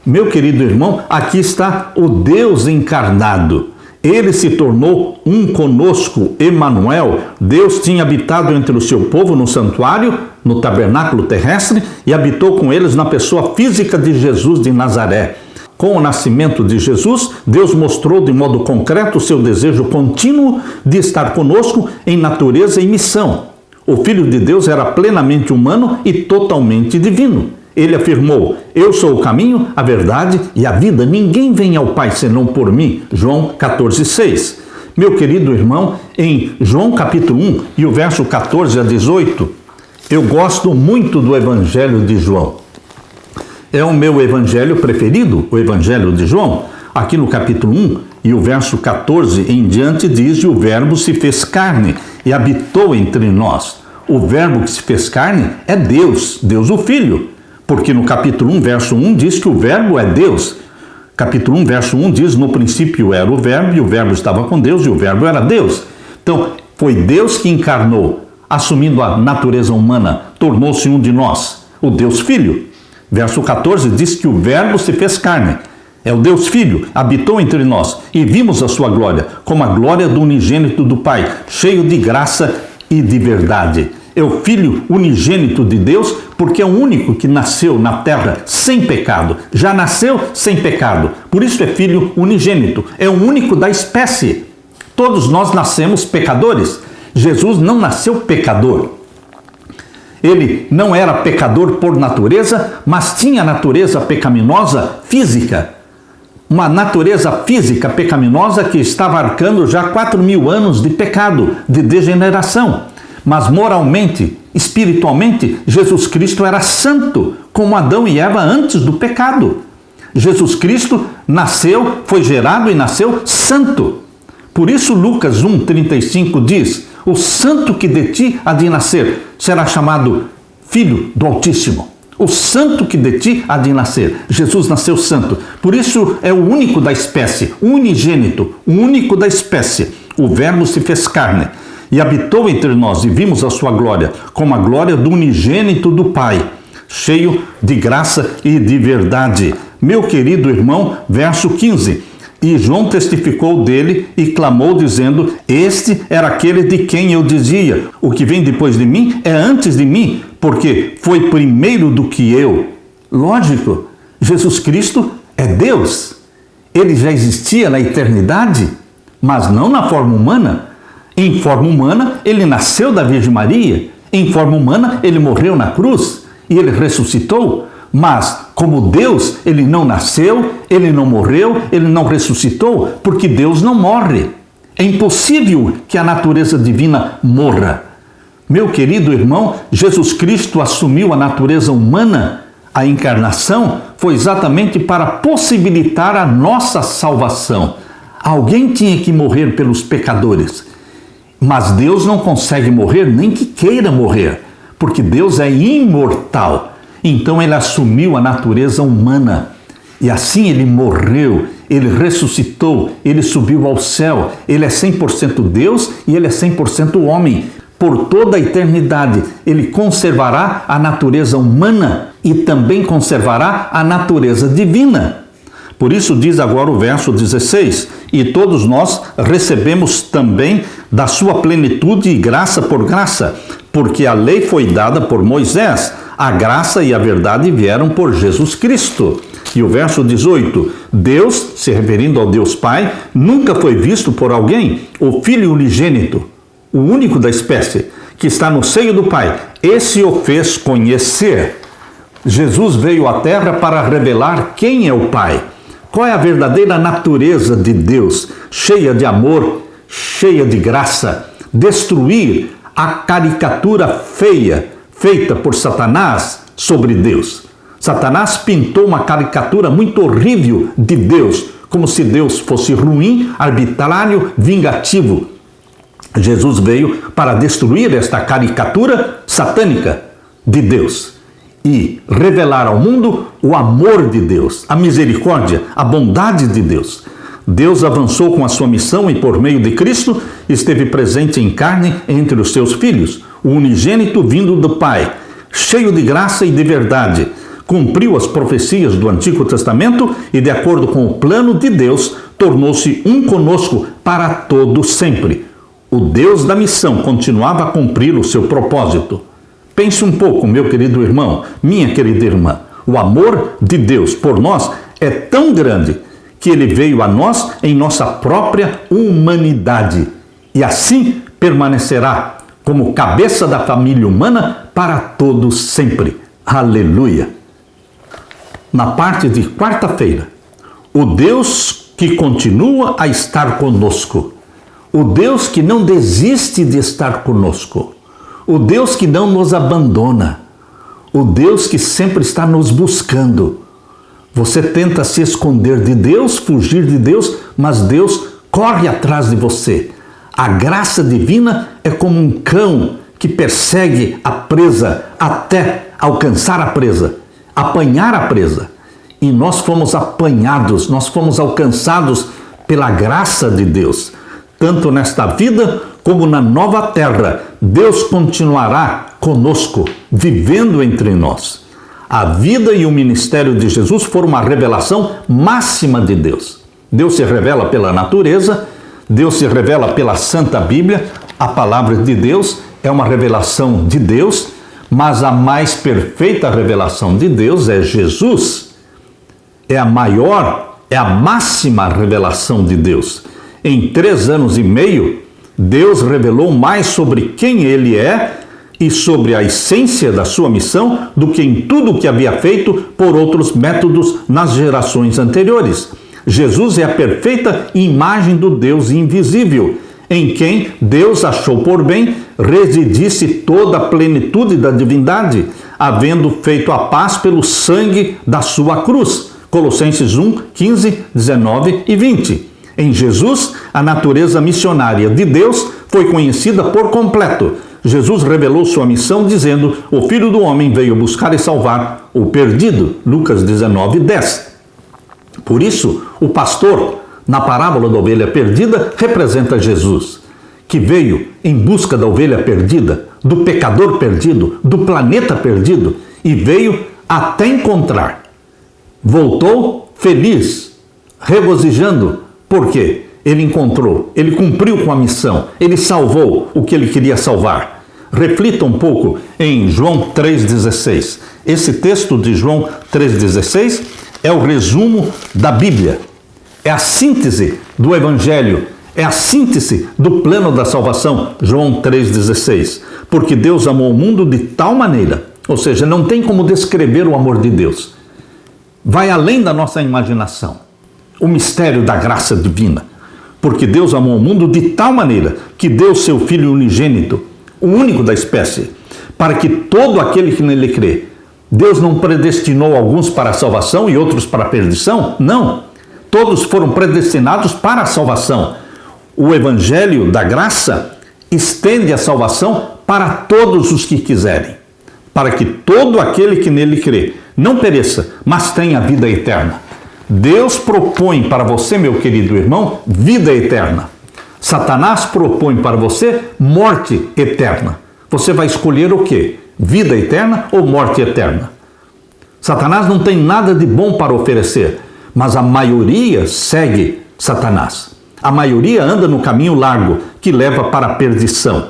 Meu querido irmão, aqui está o Deus encarnado. Ele se tornou um conosco, Emanuel. Deus tinha habitado entre o seu povo no santuário, no tabernáculo terrestre, e habitou com eles na pessoa física de Jesus de Nazaré. Com o nascimento de Jesus, Deus mostrou de modo concreto o seu desejo contínuo de estar conosco em natureza e missão. O Filho de Deus era plenamente humano e totalmente divino. Ele afirmou: eu sou o caminho, a verdade e a vida. Ninguém vem ao Pai senão por mim. João 14,6. Meu querido irmão, em João capítulo 1 e o verso 14 a 18, eu gosto muito do Evangelho de João. É o meu evangelho preferido, o Evangelho de João. Aqui no capítulo 1 e o verso 14 em diante diz: e o Verbo se fez carne e habitou entre nós. O Verbo que se fez carne é Deus, Deus o Filho. Porque no capítulo 1, verso 1 diz que o Verbo é Deus. Capítulo 1, verso 1 diz: no princípio era o Verbo, e o Verbo estava com Deus, e o Verbo era Deus. Então, foi Deus que encarnou, assumindo a natureza humana, tornou-se um de nós, o Deus Filho. Verso 14 diz que o Verbo se fez carne. É o Deus Filho, habitou entre nós, e vimos a sua glória, como a glória do unigênito do Pai, cheio de graça e de verdade. É o Filho unigênito de Deus, porque é o único que nasceu na terra sem pecado. Já nasceu sem pecado. Por isso é Filho unigênito. É o único da espécie. Todos nós nascemos pecadores. Jesus não nasceu pecador. Ele não era pecador por natureza, mas tinha natureza pecaminosa física. Uma natureza física pecaminosa que estava arcando já 4.000 anos de pecado, de degeneração. Mas moralmente, espiritualmente, Jesus Cristo era santo, como Adão e Eva antes do pecado. Jesus Cristo nasceu, foi gerado e nasceu santo. Por isso Lucas 1,35 diz: o santo que de ti há de nascer será chamado Filho do Altíssimo. O santo que de ti há de nascer. Jesus nasceu santo. Por isso é o único da espécie, unigênito, o único da espécie. O Verbo se fez carne e habitou entre nós, e vimos a sua glória, como a glória do unigênito do Pai, cheio de graça e de verdade. Meu querido irmão, verso 15. E João testificou dele e clamou, dizendo: este era aquele de quem eu dizia: o que vem depois de mim é antes de mim, porque foi primeiro do que eu. Lógico, Jesus Cristo é Deus. Ele já existia na eternidade, mas não na forma humana. Em forma humana, ele nasceu da Virgem Maria. Em forma humana, ele morreu na cruz e ele ressuscitou. Mas, como Deus, ele não nasceu, ele não morreu, ele não ressuscitou, porque Deus não morre. É impossível que a natureza divina morra. Meu querido irmão, Jesus Cristo assumiu a natureza humana. A encarnação foi exatamente para possibilitar a nossa salvação. Alguém tinha que morrer pelos pecadores. Mas Deus não consegue morrer nem que queira morrer, porque Deus é imortal. Então ele assumiu a natureza humana e assim ele morreu, ele ressuscitou, ele subiu ao céu. Ele é 100% Deus e ele é 100% homem. Por toda a eternidade ele conservará a natureza humana e também conservará a natureza divina. Por isso diz agora o verso 16: e todos nós recebemos também da sua plenitude e graça por graça, porque a lei foi dada por Moisés, a graça e a verdade vieram por Jesus Cristo. E o verso 18, Deus, se referindo ao Deus Pai, nunca foi visto por alguém, o Filho unigênito, o único da espécie, que está no seio do Pai, esse o fez conhecer. Jesus veio à Terra para revelar quem é o Pai, qual é a verdadeira natureza de Deus, cheia de amor, cheia de graça, destruir a caricatura feia feita por Satanás sobre Deus. Satanás pintou uma caricatura muito horrível de Deus, como se Deus fosse ruim, arbitrário, vingativo. Jesus veio para destruir esta caricatura satânica de Deus e revelar ao mundo o amor de Deus, a misericórdia, a bondade de Deus. Deus avançou com a sua missão e, por meio de Cristo, esteve presente em carne entre os seus filhos, o unigênito vindo do Pai, cheio de graça e de verdade. Cumpriu as profecias do Antigo Testamento e, de acordo com o plano de Deus, tornou-se um conosco para todo sempre. O Deus da missão continuava a cumprir o seu propósito. Pense um pouco, meu querido irmão, minha querida irmã. O amor de Deus por nós é tão grande que ele veio a nós em nossa própria humanidade. E assim permanecerá como cabeça da família humana para todo sempre. Aleluia! Na parte de quarta-feira, o Deus que continua a estar conosco, o Deus que não desiste de estar conosco, o Deus que não nos abandona, o Deus que sempre está nos buscando. Você tenta se esconder de Deus, fugir de Deus, mas Deus corre atrás de você. A graça divina é como um cão que persegue a presa até alcançar a presa, apanhar a presa. E nós fomos apanhados, nós fomos alcançados pela graça de Deus. Tanto nesta vida como na nova terra, Deus continuará conosco, vivendo entre nós. A vida e o ministério de Jesus foram uma revelação máxima de Deus. Deus se revela pela natureza, Deus se revela pela Santa Bíblia, a palavra de Deus é uma revelação de Deus, mas a mais perfeita revelação de Deus é Jesus. É a maior, é a máxima revelação de Deus. Em 3 anos e meio, Deus revelou mais sobre quem Ele é e sobre a essência da sua missão do que em tudo o que havia feito por outros métodos nas gerações anteriores. Jesus é a perfeita imagem do Deus invisível, em quem Deus achou por bem residisse toda a plenitude da divindade, havendo feito a paz pelo sangue da sua cruz. Colossenses 1, 15, 19 e 20. Em Jesus, a natureza missionária de Deus foi conhecida por completo. Jesus revelou sua missão dizendo: o Filho do Homem veio buscar e salvar o perdido. Lucas 19, 10. Por isso, o pastor, na parábola da ovelha perdida, representa Jesus, que veio em busca da ovelha perdida, do pecador perdido, do planeta perdido, e veio até encontrar. Voltou feliz, regozijando. Por quê? Ele encontrou, ele cumpriu com a missão, ele salvou o que ele queria salvar. Reflita um pouco em João 3,16. Esse texto de João 3,16 é o resumo da Bíblia. É a síntese do Evangelho, é a síntese do plano da salvação. João 3,16. Porque Deus amou o mundo de tal maneira, ou seja, não tem como descrever o amor de Deus. Vai além da nossa imaginação. O mistério da graça divina. Porque Deus amou o mundo de tal maneira que deu seu Filho unigênito, o único da espécie, para que todo aquele que nele crê. Deus não predestinou alguns para a salvação e outros para a perdição? Não. Todos foram predestinados para a salvação. O Evangelho da graça estende a salvação para todos os que quiserem, para que todo aquele que nele crê não pereça, mas tenha vida eterna. Deus propõe para você, meu querido irmão, vida eterna. Satanás propõe para você morte eterna. Você vai escolher o quê? Vida eterna ou morte eterna? Satanás não tem nada de bom para oferecer, mas a maioria segue Satanás. A maioria anda no caminho largo que leva para a perdição.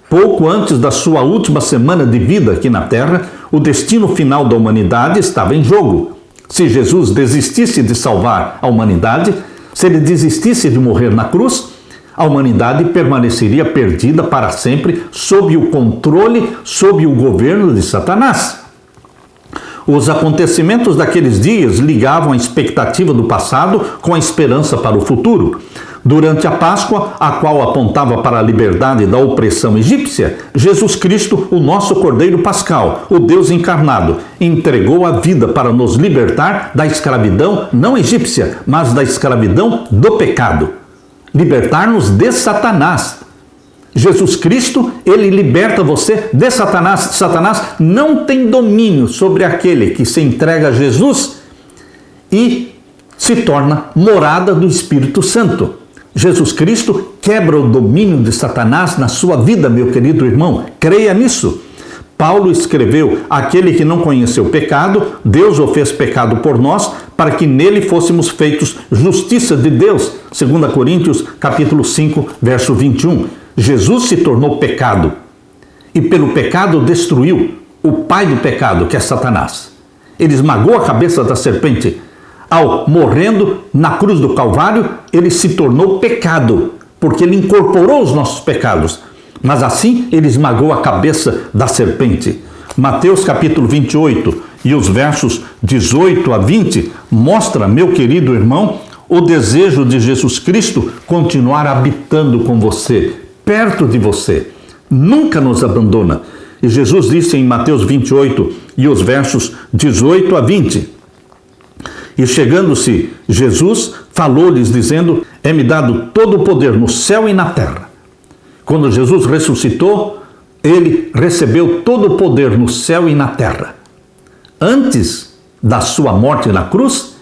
Pouco antes da sua última semana de vida aqui na Terra, o destino final da humanidade estava em jogo. Se Jesus desistisse de salvar a humanidade, se ele desistisse de morrer na cruz, a humanidade permaneceria perdida para sempre sob o controle, sob o governo de Satanás. Os acontecimentos daqueles dias ligavam a expectativa do passado com a esperança para o futuro. Durante a Páscoa, a qual apontava para a liberdade da opressão egípcia, Jesus Cristo, o nosso Cordeiro Pascal, o Deus encarnado, entregou a vida para nos libertar da escravidão não egípcia, mas da escravidão do pecado. Libertar-nos de Satanás. Jesus Cristo, ele liberta você de Satanás. Satanás não tem domínio sobre aquele que se entrega a Jesus e se torna morada do Espírito Santo. Jesus Cristo quebra o domínio de Satanás na sua vida, meu querido irmão. Creia nisso. Paulo escreveu: aquele que não conheceu pecado, Deus o fez pecado por nós, para que nele fôssemos feitos justiça de Deus. 2 Coríntios, capítulo 5, verso 21. Jesus se tornou pecado e pelo pecado destruiu o pai do pecado, que é Satanás. Ele esmagou a cabeça da serpente. Ao morrendo na cruz do Calvário, ele se tornou pecado, porque ele incorporou os nossos pecados. Mas assim ele esmagou a cabeça da serpente. Mateus capítulo 28 e os versos 18 a 20 mostra, meu querido irmão, o desejo de Jesus Cristo continuar habitando com você, perto de você. Nunca nos abandona. E Jesus disse em Mateus 28 e os versos 18 a 20: e chegando-se Jesus, falou-lhes dizendo: é-me dado todo o poder no céu e na terra. Quando Jesus ressuscitou, ele recebeu todo o poder no céu e na terra. Antes da sua morte na cruz,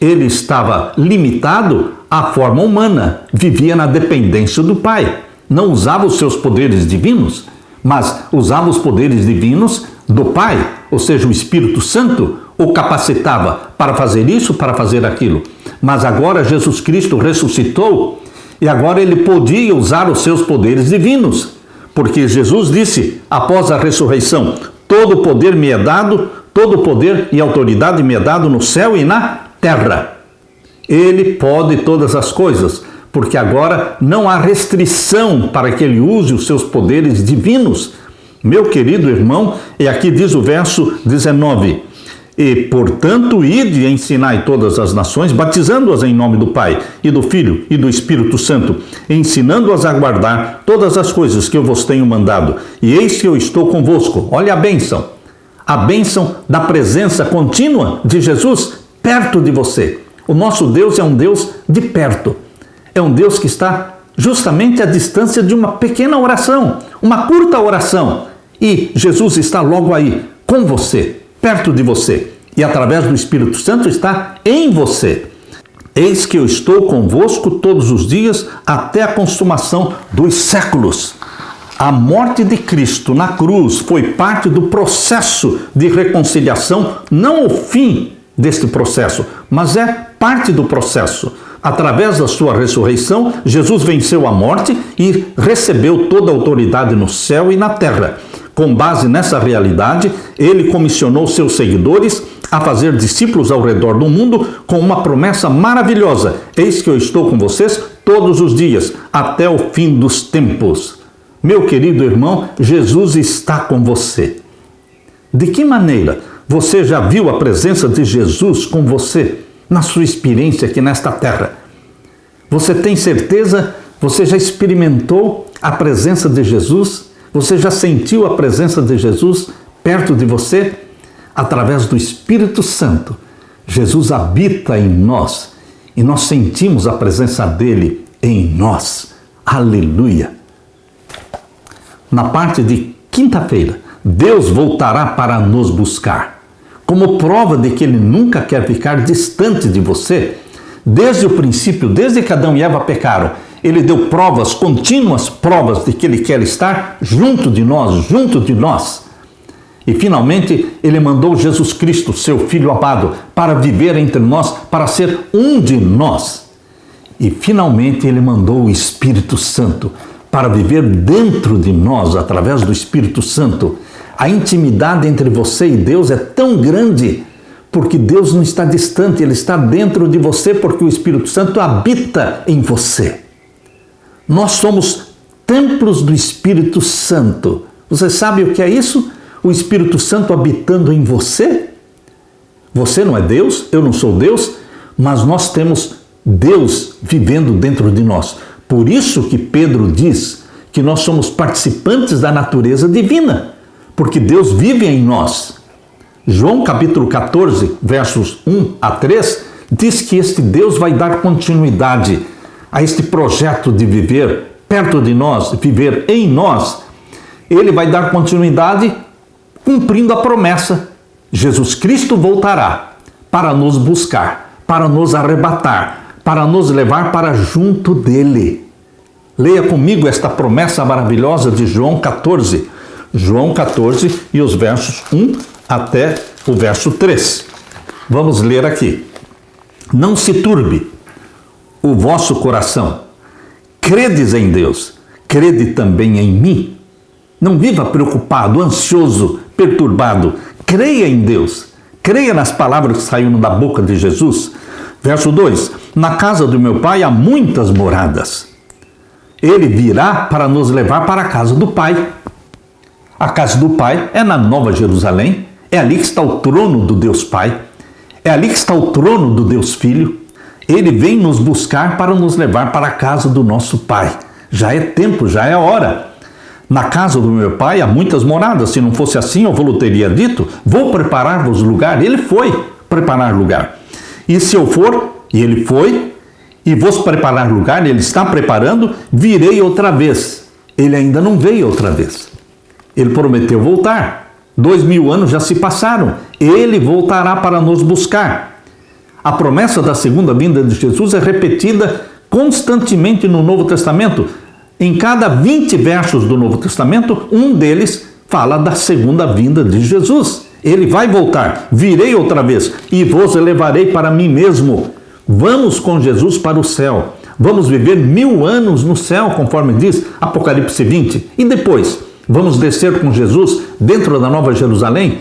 ele estava limitado à forma humana, vivia na dependência do Pai. Não usava os seus poderes divinos, mas usava os poderes divinos do Pai, ou seja, o Espírito Santo o capacitava para fazer isso, para fazer aquilo. Mas agora Jesus Cristo ressuscitou e agora ele podia usar os seus poderes divinos, porque Jesus disse, após a ressurreição: todo o poder me é dado, todo o poder e autoridade me é dado no céu e na terra. Ele pode todas as coisas, porque agora não há restrição para que ele use os seus poderes divinos. Meu querido irmão, e aqui diz o verso 19: e, portanto, ide e ensinai todas as nações, batizando-as em nome do Pai, e do Filho, e do Espírito Santo, ensinando-as a guardar todas as coisas que eu vos tenho mandado. E eis que eu estou convosco. Olha a bênção da presença contínua de Jesus perto de você. O nosso Deus é um Deus de perto. É um Deus que está justamente à distância de uma pequena oração, uma curta oração. E Jesus está logo aí, com você, perto de você, e através do Espírito Santo está em você. Eis que eu estou convosco todos os dias até a consumação dos séculos. A morte de Cristo na cruz foi parte do processo de reconciliação, não o fim deste processo, mas é parte do processo. Através da sua ressurreição, Jesus venceu a morte e recebeu toda a autoridade no céu e na terra. Com base nessa realidade, ele comissionou seus seguidores a fazer discípulos ao redor do mundo com uma promessa maravilhosa: eis que eu estou com vocês todos os dias, até o fim dos tempos. Meu querido irmão, Jesus está com você. De que maneira você já viu a presença de Jesus com você na sua experiência aqui nesta terra? Você tem certeza? Você já experimentou a presença de Jesus? Você já sentiu a presença de Jesus perto de você? Através do Espírito Santo, Jesus habita em nós e nós sentimos a presença dele em nós. Aleluia! Na parte de quinta-feira, Deus voltará para nos buscar. Como prova de que ele nunca quer ficar distante de você, desde o princípio, desde que Adão e Eva pecaram, ele deu provas, contínuas provas de que ele quer estar junto de nós. E finalmente ele mandou Jesus Cristo, seu Filho amado, para viver entre nós, para ser um de nós. E finalmente ele mandou o Espírito Santo para viver dentro de nós, através do Espírito Santo. A intimidade entre você e Deus é tão grande, porque Deus não está distante, Ele está dentro de você, porque o Espírito Santo habita em você. Nós somos templos do Espírito Santo. Você sabe o que é isso? O Espírito Santo habitando em você? Você não é Deus, eu não sou Deus, mas nós temos Deus vivendo dentro de nós. Por isso que Pedro diz que nós somos participantes da natureza divina, porque Deus vive em nós. João capítulo 14, versos 1 a 3, diz que este Deus vai dar continuidade a este projeto de viver perto de nós, viver em nós. Ele vai dar continuidade cumprindo a promessa. Jesus Cristo voltará para nos buscar, para nos arrebatar, para nos levar para junto dele. Leia comigo esta promessa maravilhosa de João 14. João 14 e os versos 1 até o verso 3. Vamos ler aqui. Não se turbe o vosso coração. Credes em Deus, crede também em mim. Não viva preocupado, ansioso, perturbado. Creia em Deus. Creia nas palavras que saíram da boca de Jesus. Verso 2. Na casa do meu Pai há muitas moradas. Ele virá para nos levar para a casa do Pai. A casa do Pai é na Nova Jerusalém. É ali que está o trono do Deus Pai. É ali que está o trono do Deus Filho. Ele vem nos buscar para nos levar para a casa do nosso Pai. Já é tempo, já é hora. Na casa do meu Pai há muitas moradas. Se não fosse assim, eu vou teria dito, vou preparar-vos lugar. Ele foi preparar lugar. E se eu for, e ele foi, e vos preparar lugar, ele está preparando, virei outra vez. Ele ainda não veio outra vez. Ele prometeu voltar. 2000 anos já se passaram. Ele voltará para nos buscar. A promessa da segunda vinda de Jesus é repetida constantemente no Novo Testamento. Em cada 20 versos do Novo Testamento, um deles fala da segunda vinda de Jesus. Ele vai voltar, virei outra vez e vos levarei para mim mesmo. Vamos com Jesus para o céu. Vamos viver 1000 anos no céu, conforme diz Apocalipse 20. E depois, vamos descer com Jesus dentro da Nova Jerusalém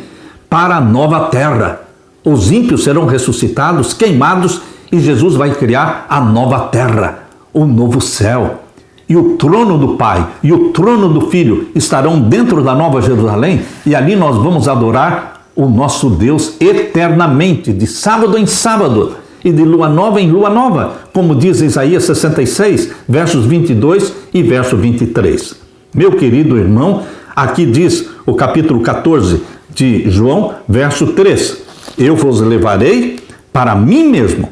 para a nova terra. Os ímpios serão ressuscitados, queimados, e Jesus vai criar a nova terra, o novo céu. E o trono do Pai e o trono do Filho estarão dentro da Nova Jerusalém, e ali nós vamos adorar o nosso Deus eternamente, de sábado em sábado e de lua nova em lua nova, como diz Isaías 66, versos 22 e verso 23. Meu querido irmão, aqui diz o capítulo 14 de João, verso 3. Eu vos levarei para mim mesmo,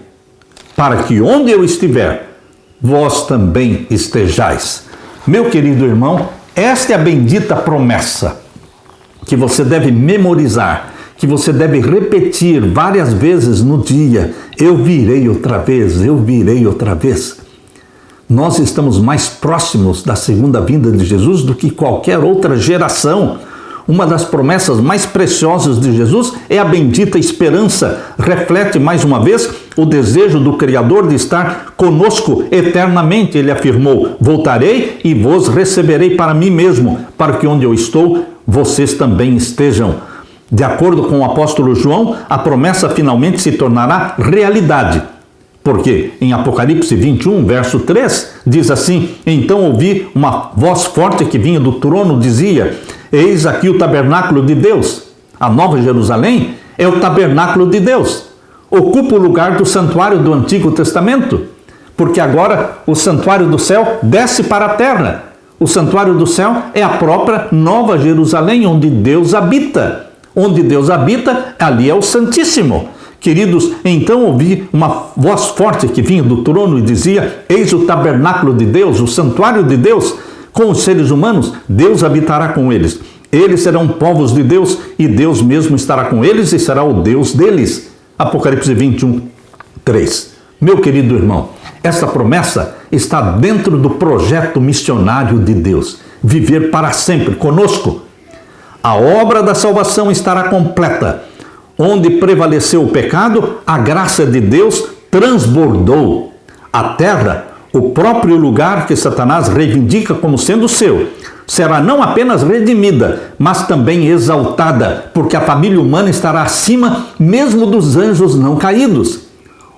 para que onde eu estiver, vós também estejais. Meu querido irmão, esta é a bendita promessa que você deve memorizar, que você deve repetir várias vezes no dia. Eu virei outra vez, eu virei outra vez. Nós estamos mais próximos da segunda vinda de Jesus do que qualquer outra geração. Uma das promessas mais preciosas de Jesus é a bendita esperança. Reflete mais uma vez o desejo do Criador de estar conosco eternamente. Ele afirmou: voltarei e vos receberei para mim mesmo, para que onde eu estou, vocês também estejam. De acordo com o apóstolo João, a promessa finalmente se tornará realidade. Porque em Apocalipse 21, verso 3, diz assim: então ouvi uma voz forte que vinha do trono, dizia: eis aqui o tabernáculo de Deus. A Nova Jerusalém é o tabernáculo de Deus. Ocupa o lugar do santuário do Antigo Testamento, porque agora o santuário do céu desce para a terra. O santuário do céu é a própria Nova Jerusalém, onde Deus habita. Onde Deus habita, ali é o Santíssimo. Queridos, então ouvi uma voz forte que vinha do trono e dizia: eis o tabernáculo de Deus, o santuário de Deus, com os seres humanos. Deus habitará com eles. Eles serão povos de Deus e Deus mesmo estará com eles e será o Deus deles. Apocalipse 21, 3. Meu querido irmão, esta promessa está dentro do projeto missionário de Deus. Viver para sempre conosco. A obra da salvação estará completa. Onde prevaleceu o pecado, a graça de Deus transbordou. A terra, o próprio lugar que Satanás reivindica como sendo seu, será não apenas redimida, mas também exaltada, porque a família humana estará acima mesmo dos anjos não caídos.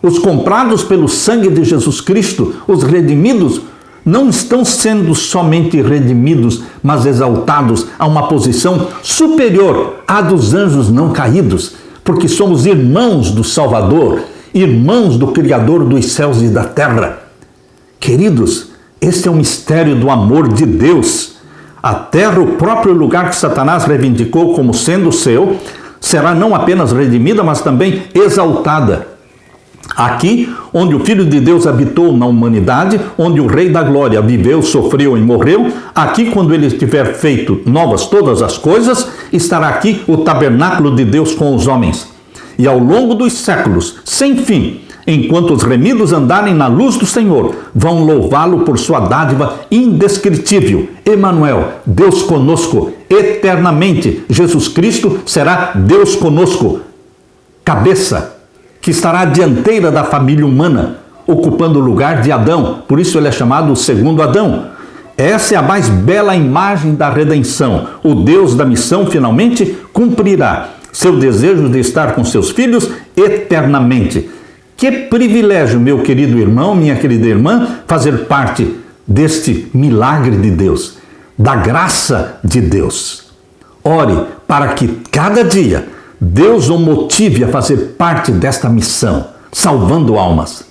Os comprados pelo sangue de Jesus Cristo, os redimidos, não estão sendo somente redimidos, mas exaltados a uma posição superior à dos anjos não caídos, porque somos irmãos do Salvador, irmãos do Criador dos céus e da terra. Queridos, este é o mistério do amor de Deus. A terra, o próprio lugar que Satanás reivindicou como sendo seu, será não apenas redimida, mas também exaltada. Aqui, onde o Filho de Deus habitou na humanidade, onde o Rei da Glória viveu, sofreu e morreu, aqui, quando ele tiver feito novas todas as coisas, estará aqui o tabernáculo de Deus com os homens. E ao longo dos séculos, sem fim, enquanto os remidos andarem na luz do Senhor, vão louvá-lo por sua dádiva indescritível. Emanuel, Deus conosco, eternamente. Jesus Cristo será Deus conosco, cabeça, que estará à dianteira da família humana, ocupando o lugar de Adão. Por isso ele é chamado o segundo Adão. Essa é a mais bela imagem da redenção. O Deus da missão finalmente cumprirá seu desejo de estar com seus filhos eternamente. Que privilégio, meu querido irmão, minha querida irmã, fazer parte deste milagre de Deus, da graça de Deus. Ore para que cada dia Deus o motive a fazer parte desta missão, salvando almas,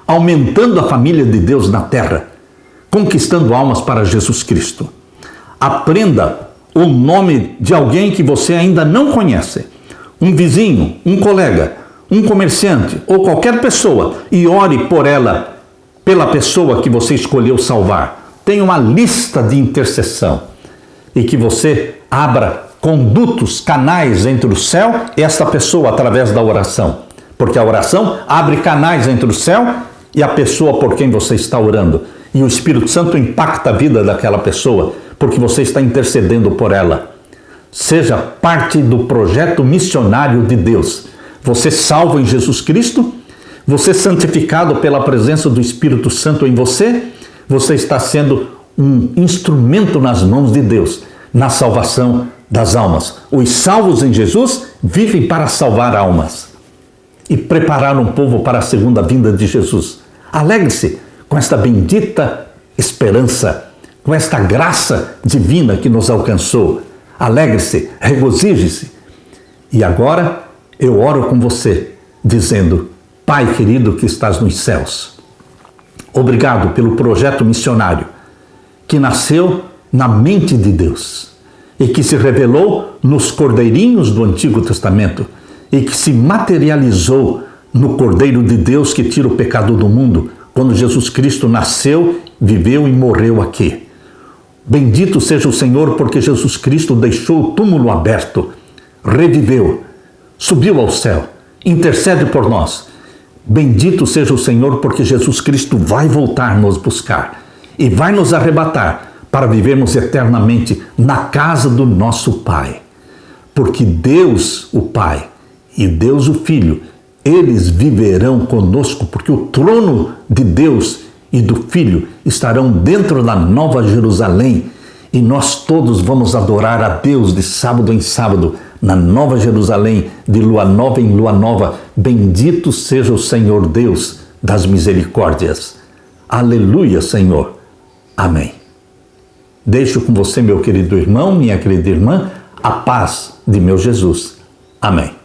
aumentando a família de Deus na terra, conquistando almas para Jesus Cristo. Aprenda o nome de alguém que você ainda não conhece, um vizinho, um colega, um comerciante ou qualquer pessoa, e ore por ela, pela pessoa que você escolheu salvar. Tenha uma lista de intercessão e que você abra condutos, canais entre o céu e esta pessoa através da oração, porque a oração abre canais entre o céu e a pessoa por quem você está orando, e o Espírito Santo impacta a vida daquela pessoa, porque você está intercedendo por ela. Seja parte do projeto missionário de Deus. Você salvo em Jesus Cristo, você santificado pela presença do Espírito Santo em você, você está sendo um instrumento nas mãos de Deus, na salvação das almas. Os salvos em Jesus vivem para salvar almas e preparar um povo para a segunda vinda de Jesus. Alegre-se com esta bendita esperança, com esta graça divina que nos alcançou. Alegre-se, regozije-se. E agora eu oro com você, dizendo: Pai querido que estás nos céus, obrigado pelo projeto missionário que nasceu na mente de Deus e que se revelou nos cordeirinhos do Antigo Testamento e que se materializou no Cordeiro de Deus que tira o pecado do mundo, quando Jesus Cristo nasceu, viveu e morreu aqui. Bendito seja o Senhor, porque Jesus Cristo deixou o túmulo aberto, reviveu, subiu ao céu, intercede por nós. Bendito seja o Senhor, porque Jesus Cristo vai voltar nos buscar e vai nos arrebatar para vivermos eternamente na casa do nosso Pai. Porque Deus, o Pai, e Deus, o Filho, eles viverão conosco, porque o trono de Deus e do Filho estarão dentro da Nova Jerusalém, e nós todos vamos adorar a Deus de sábado em sábado, na Nova Jerusalém, de lua nova em lua nova. Bendito seja o Senhor Deus das misericórdias. Aleluia, Senhor. Amém. Deixo com você, meu querido irmão, minha querida irmã, a paz de meu Jesus. Amém.